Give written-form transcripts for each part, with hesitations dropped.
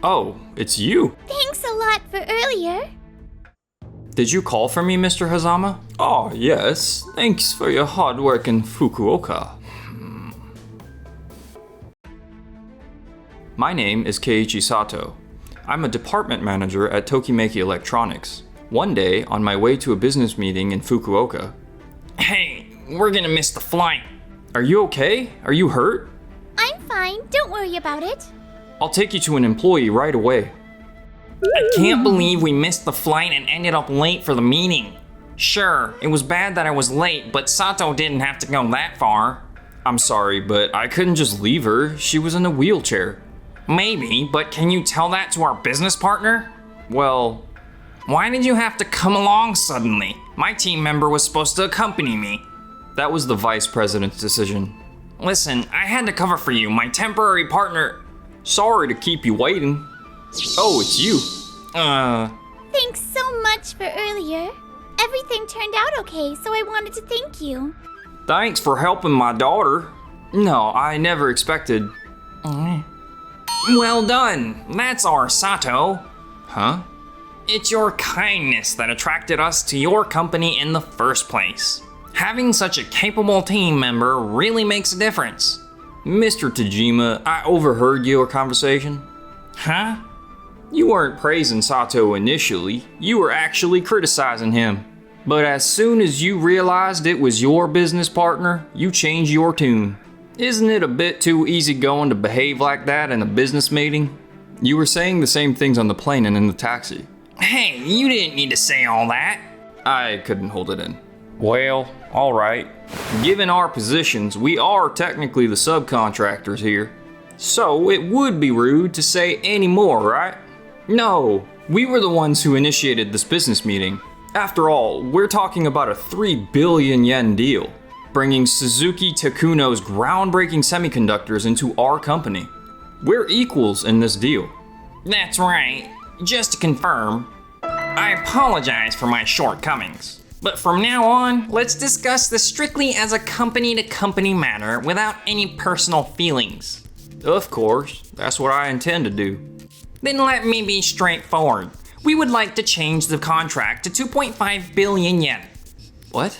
Oh, it's you. Thanks a lot for earlier. Did you call for me, Mr. Hazama? Oh, yes. Thanks for your hard work in Fukuoka. My name is Keiichi Sato. I'm a department manager at Tokimeki Electronics. One day, on my way to a business meeting in Fukuoka... Hey, we're gonna miss the flight. Are you okay? Are you hurt? I'm fine, don't worry about it. I'll take you to an employee right away. I can't believe we missed the flight and ended up late for the meeting. Sure, it was bad that I was late, but Sato didn't have to go that far. I'm sorry, but I couldn't just leave her. She was in a wheelchair. Maybe, but can you tell that to our business partner? Well, why did you have to come along suddenly? My team member was supposed to accompany me. That was the vice president's decision. Listen, I had to cover for you. My temporary partner... Sorry to keep you waiting. Oh, it's you. Thanks so much for earlier. Everything turned out okay, so I wanted to thank you. Thanks for helping my daughter. No, I never expected... Well done. That's our Sato. Huh? It's your kindness that attracted us to your company in the first place. Having such a capable team member really makes a difference. Mr. Tajima, I overheard your conversation. Huh? You weren't praising Sato initially, you were actually criticizing him. But as soon as you realized it was your business partner, you changed your tune. Isn't it a bit too easygoing to behave like that in a business meeting? You were saying the same things on the plane and in the taxi. Hey, you didn't need to say all that. I couldn't hold it in. Well, alright. Given our positions, we are technically the subcontractors here. So it would be rude to say any more, right? No, we were the ones who initiated this business meeting. After all, we're talking about a 3 billion yen deal, bringing Suzuki Takuno's groundbreaking semiconductors into our company. We're equals in this deal. That's right. Just to confirm, I apologize for my shortcomings. But from now on, let's discuss this strictly as a company-to-company matter without any personal feelings. Of course, that's what I intend to do. Then let me be straightforward. We would like to change the contract to 2.5 billion yen. What?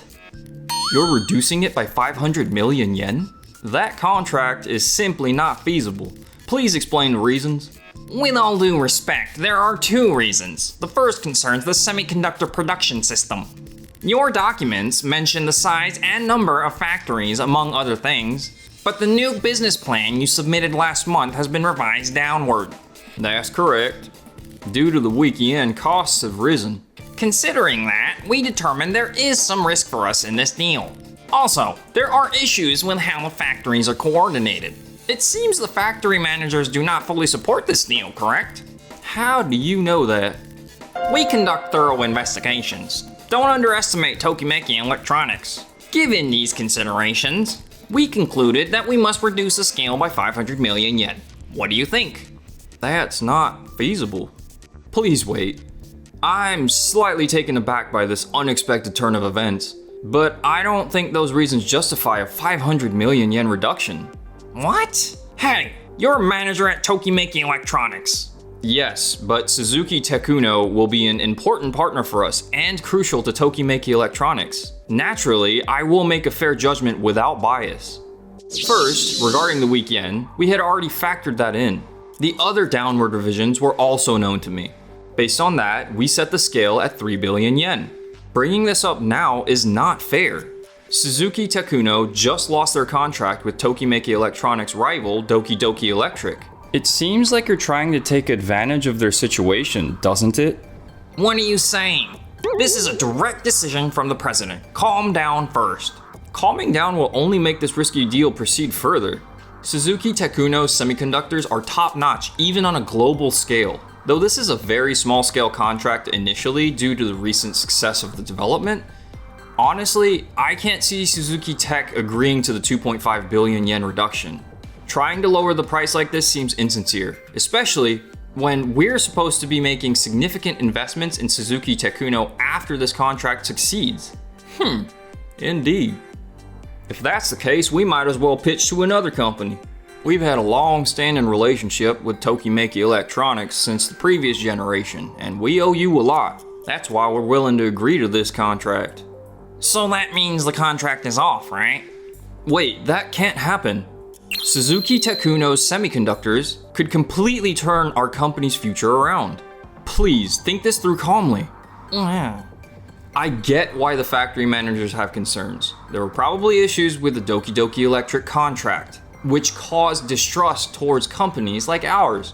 You're reducing it by 500 million yen? That contract is simply not feasible. Please explain the reasons. With all due respect, there are two reasons. The first concerns the semiconductor production system. Your documents mention the size and number of factories, among other things, but the new business plan you submitted last month has been revised downward. That's correct. Due to the weak yen, costs have risen. Considering that, we determined there is some risk for us in this deal. Also, there are issues with how the factories are coordinated. It seems the factory managers do not fully support this deal, correct? How do you know that? We conduct thorough investigations. Don't underestimate Tokimeki Electronics. Given these considerations, we concluded that we must reduce the scale by 500 million yen. What do you think? That's not feasible. Please wait. I'm slightly taken aback by this unexpected turn of events, but I don't think those reasons justify a 500 million yen reduction. What? Hey, you're a manager at Tokimeki Electronics. Yes, but Suzuki Takuno will be an important partner for us and crucial to Tokimeki Electronics. Naturally, I will make a fair judgment without bias. First, regarding the weak yen, we had already factored that in. The other downward revisions were also known to me. Based on that, we set the scale at 3 billion yen. Bringing this up now is not fair. Suzuki Takuno just lost their contract with Tokimeki Electronics' rival Doki Doki Electric. It seems like you're trying to take advantage of their situation, doesn't it? What are you saying? This is a direct decision from the president. Calm down first. Calming down will only make this risky deal proceed further. Suzuki Takuno's semiconductors are top-notch even on a global scale. Though this is a very small-scale contract initially due to the recent success of the development, honestly, I can't see Suzuki Tech agreeing to the 2.5 billion yen reduction. Trying to lower the price like this seems insincere, especially when we're supposed to be making significant investments in Suzuki Takuno after this contract succeeds. Indeed. If that's the case, we might as well pitch to another company. We've had a long-standing relationship with Tokimeki Electronics since the previous generation, and we owe you a lot. That's why we're willing to agree to this contract. So that means the contract is off, right? Wait, that can't happen. Suzuki Tekuno's semiconductors could completely turn our company's future around. Please, think this through calmly. I get why the factory managers have concerns. There were probably issues with the Doki Doki Electric contract, which caused distrust towards companies like ours.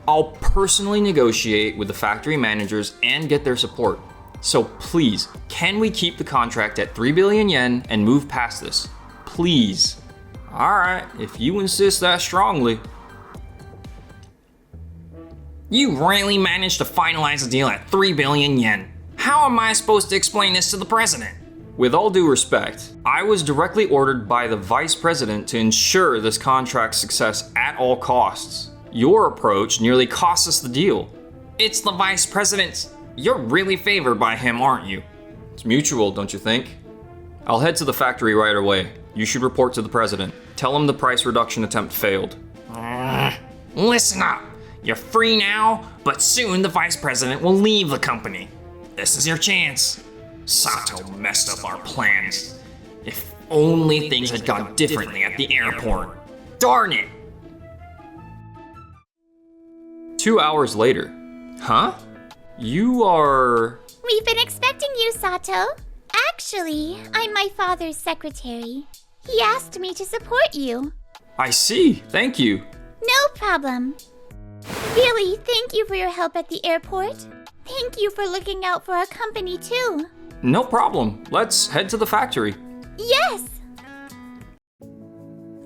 I'll personally negotiate with the factory managers and get their support. So please, can we keep the contract at 3 billion yen and move past this? Please. Alright, if you insist that strongly. You really managed to finalize a deal at 3 billion yen. How am I supposed to explain this to the president? With all due respect, I was directly ordered by the vice president to ensure this contract's success at all costs. Your approach nearly cost us the deal. It's the vice president. You're really favored by him, aren't you? It's mutual, don't you think? I'll head to the factory right away. You should report to the president. Tell him the price reduction attempt failed. Listen up. You're free now, but soon the vice president will leave the company. This is your chance. Sato messed up our plans. If only things had gone differently at the airport. Darn it! 2 hours later. Huh? You are... We've been expecting you, Sato. Actually, I'm my father's secretary. He asked me to support you. I see. Thank you. No problem. Really, thank you for your help at the airport. Thank you for looking out for our company, too. No problem. Let's head to the factory. Yes!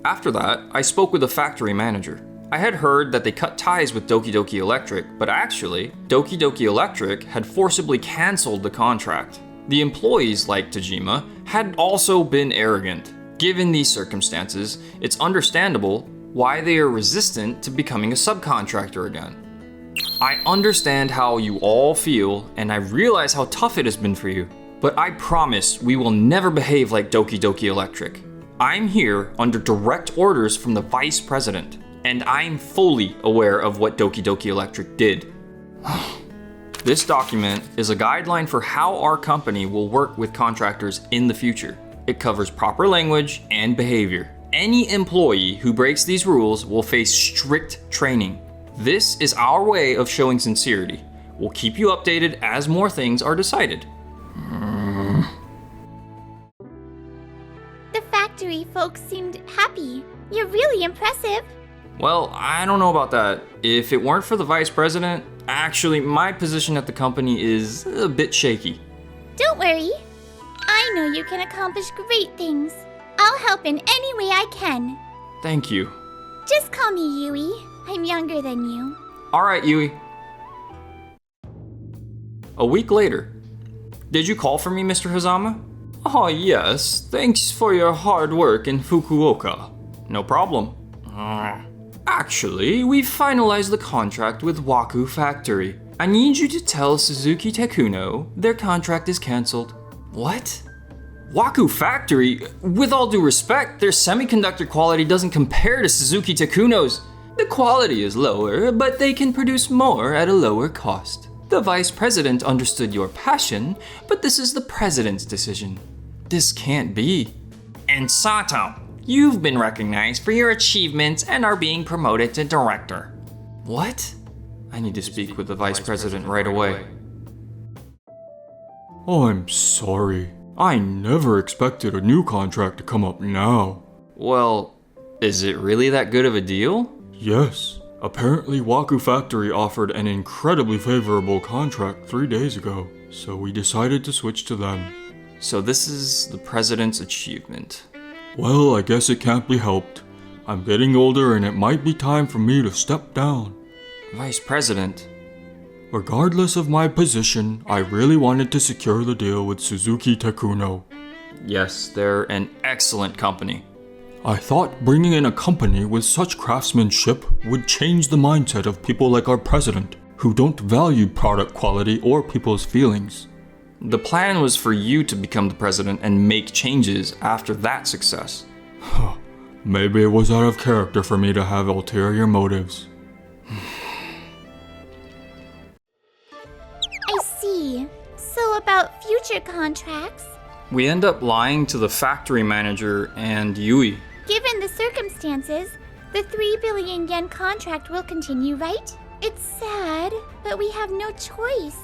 After that, I spoke with the factory manager. I had heard that they cut ties with Doki Doki Electric, but actually, Doki Doki Electric had forcibly cancelled the contract. The employees, like Tajima, had also been arrogant. Given these circumstances, it's understandable why they are resistant to becoming a subcontractor again. I understand how you all feel, and I realize how tough it has been for you. But I promise we will never behave like Doki Doki Electric. I'm here under direct orders from the vice president, and I'm fully aware of what Doki Doki Electric did. This document is a guideline for how our company will work with contractors in the future. It covers proper language and behavior. Any employee who breaks these rules will face strict training. This is our way of showing sincerity. We'll keep you updated as more things are decided. The factory folks seemed happy. You're really impressive. Well, I don't know about that. If it weren't for the vice president, actually, my position at the company is a bit shaky. Don't worry. I know you can accomplish great things. I'll help in any way I can. Thank you. Just call me Yui. I'm younger than you. Alright, Yui. A week later. Did you call for me, Mr. Hazama? Oh, yes. Thanks for your hard work in Fukuoka. No problem. Actually, we've finalized the contract with Waku Factory. I need you to tell Suzuki Tekuno their contract is cancelled. What? Waku Factory? With all due respect, their semiconductor quality doesn't compare to Suzuki Tekuno's. The quality is lower, but they can produce more at a lower cost. The vice president understood your passion, but this is the president's decision. This can't be. And Sato, you've been recognized for your achievements and are being promoted to director. What? I need to speak with the vice president right away. I'm sorry. I never expected a new contract to come up now. Well, is it really that good of a deal? Yes. Apparently Waku Factory offered an incredibly favorable contract 3 days ago, so we decided to switch to them. So this is the president's achievement. Well, I guess it can't be helped. I'm getting older and it might be time for me to step down. Vice president? Regardless of my position, I really wanted to secure the deal with Suzuki Tekuno. Yes, they're an excellent company. I thought bringing in a company with such craftsmanship would change the mindset of people like our president, who don't value product quality or people's feelings. The plan was for you to become the president and make changes after that success. Maybe it was out of character for me to have ulterior motives. I see. So about future contracts? We end up lying to the factory manager and Yui. Given the circumstances, the 3 billion yen contract will continue, right? It's sad, but we have no choice.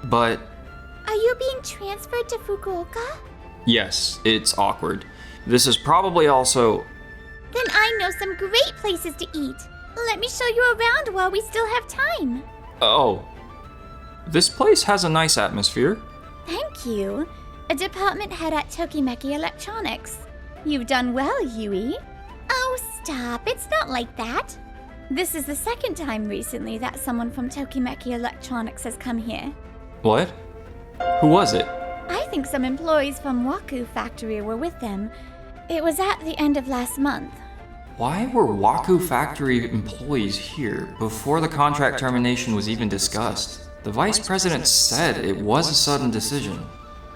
But Are you being transferred to Fukuoka? yes, it's awkward. This is probably also... Then I know some great places to eat. Let me show you around while we still have time. Oh. This place has a nice atmosphere. Thank you. A department head at Tokimeki Electronics. You've done well, Yui. Oh, stop. It's not like that. This is the second time recently that someone from Tokimeki Electronics has come here. What? Who was it? I think some employees from Waku Factory were with them. It was at the end of last month. Why were Waku Factory employees here before the contract termination was even discussed? The vice president said it was a sudden decision.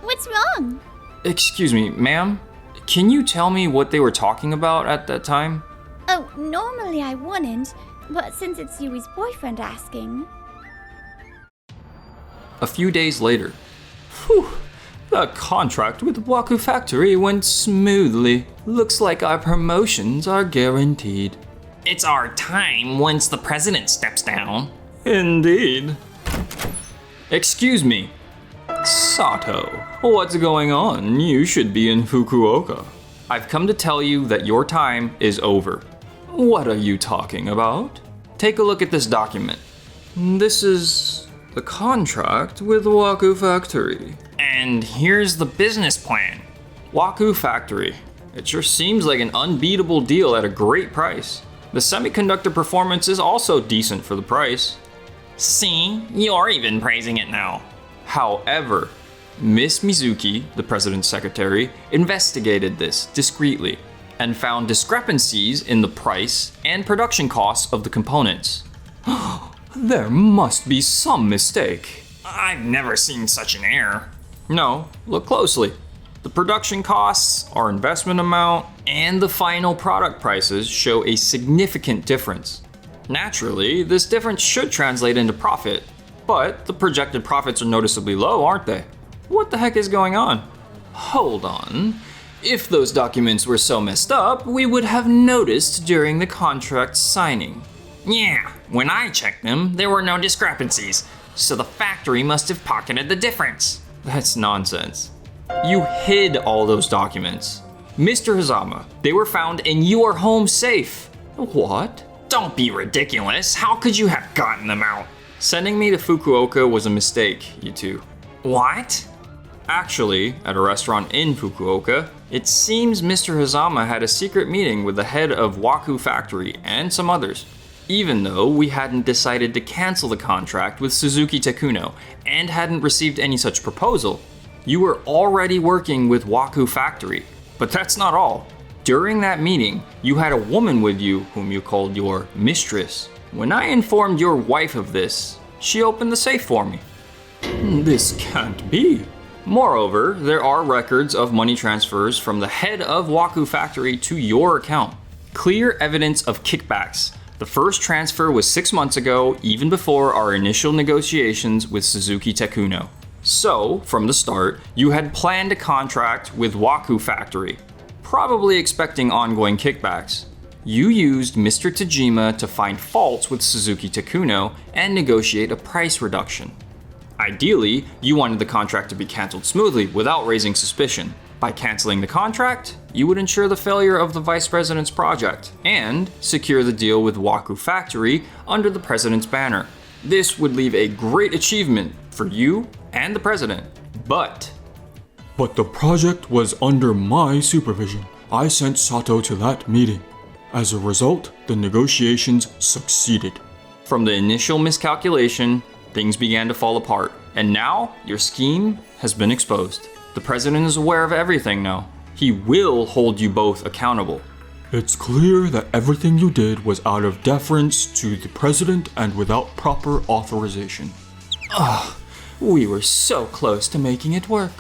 What's wrong? Excuse me, ma'am? Can you tell me what they were talking about at that time? Oh, normally I wouldn't, but since it's Yui's boyfriend asking. A few days later. Whew, the contract with Waku Factory went smoothly. Looks like our promotions are guaranteed. It's our time once the president steps down. Indeed. Excuse me. Sato, what's going on? You should be in Fukuoka. I've come to tell you that your time is over. What are you talking about? Take a look at this document. This is the contract with Waku Factory. And here's the business plan. Waku Factory. It sure seems like an unbeatable deal at a great price. The semiconductor performance is also decent for the price. See, you're even praising it now. However, Miss Mizuki, the president's secretary, investigated this discreetly and found discrepancies in the price and production costs of the components. There must be some mistake. I've never seen such an error. No, look closely. The production costs, our investment amount, and the final product prices show a significant difference. Naturally, this difference should translate into profit, but the projected profits are noticeably low, aren't they? What the heck is going on? Hold on. If those documents were so messed up, we would have noticed during the contract signing. Yeah, when I checked them, there were no discrepancies, so the factory must have pocketed the difference. That's nonsense. You hid all those documents. Mr. Hazama, they were found in your home safe. What? Don't be ridiculous. How could you have gotten them out? Sending me to Fukuoka was a mistake, you two. What? Actually, at a restaurant in Fukuoka, it seems Mr. Hazama had a secret meeting with the head of Waku Factory and some others. Even though we hadn't decided to cancel the contract with Suzuki Tekuno and hadn't received any such proposal, you were already working with Waku Factory. But that's not all. During that meeting, you had a woman with you whom you called your mistress. When I informed your wife of this, she opened the safe for me. This can't be. Moreover, there are records of money transfers from the head of Waku Factory to your account. Clear evidence of kickbacks. The first transfer was 6 months ago, even before our initial negotiations with Suzuki Tekuno. So, from the start, you had planned a contract with Waku Factory, probably expecting ongoing kickbacks. You used Mr. Tajima to find faults with Suzuki Tekuno and negotiate a price reduction. Ideally, you wanted the contract to be cancelled smoothly without raising suspicion. By canceling the contract, you would ensure the failure of the vice president's project and secure the deal with Waku Factory under the president's banner. This would leave a great achievement for you and the president. But the project was under my supervision. I sent Sato to that meeting. As a result, the negotiations succeeded. from the initial miscalculation, things began to fall apart. And now, your scheme has been exposed. The president is aware of everything now. He will hold you both accountable. It's clear that everything you did was out of deference to the president and without proper authorization. We were so close to making it work.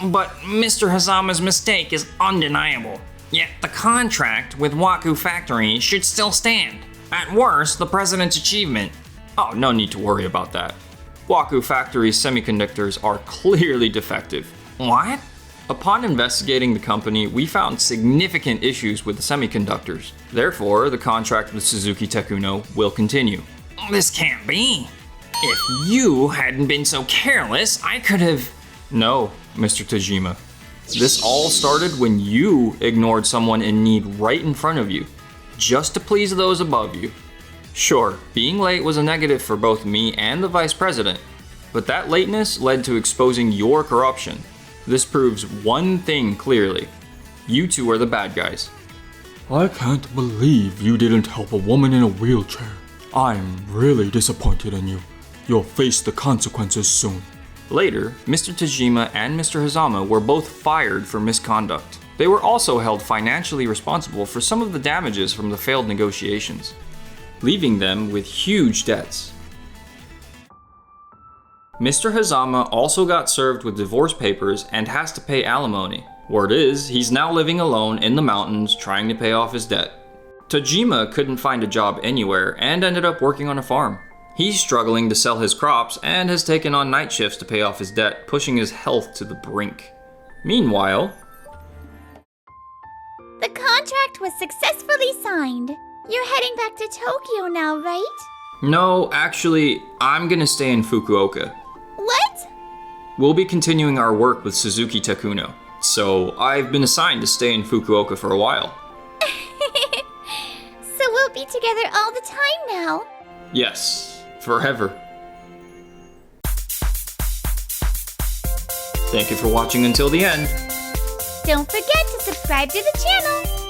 But Mr. Hazama's mistake is undeniable. Yet the contract with Waku Factory should still stand. At worst, the president's achievement. Oh, no need to worry about that. Waku Factory's semiconductors are clearly defective. What? Upon investigating the company, we found significant issues with the semiconductors. Therefore, the contract with Suzuki Tekuno will continue. This can't be. If you hadn't been so careless, I could have... No, Mr. Tajima. This all started when you ignored someone in need right in front of you, just to please those above you. Sure, being late was a negative for both me and the vice president, but that lateness led to exposing your corruption. This proves one thing clearly. You two are the bad guys. I can't believe you didn't help a woman in a wheelchair. I'm really disappointed in you. You'll face the consequences soon. Later, Mr. Tajima and Mr. Hazama were both fired for misconduct. They were also held financially responsible for some of the damages from the failed negotiations, leaving them with huge debts. Mr. Hazama also got served with divorce papers and has to pay alimony. Word is, he's now living alone in the mountains trying to pay off his debt. Tajima couldn't find a job anywhere and ended up working on a farm. He's struggling to sell his crops and has taken on night shifts to pay off his debt, pushing his health to the brink. Meanwhile, The contract was successfully signed. You're heading back to Tokyo now, right? no, actually, I'm gonna stay in Fukuoka. What? We'll be continuing our work with Suzuki Tekuno, so I've been assigned to stay in Fukuoka for a while. So we'll be together all the time now. Yes, forever. Thank you for watching until the end. Don't forget to subscribe to the channel.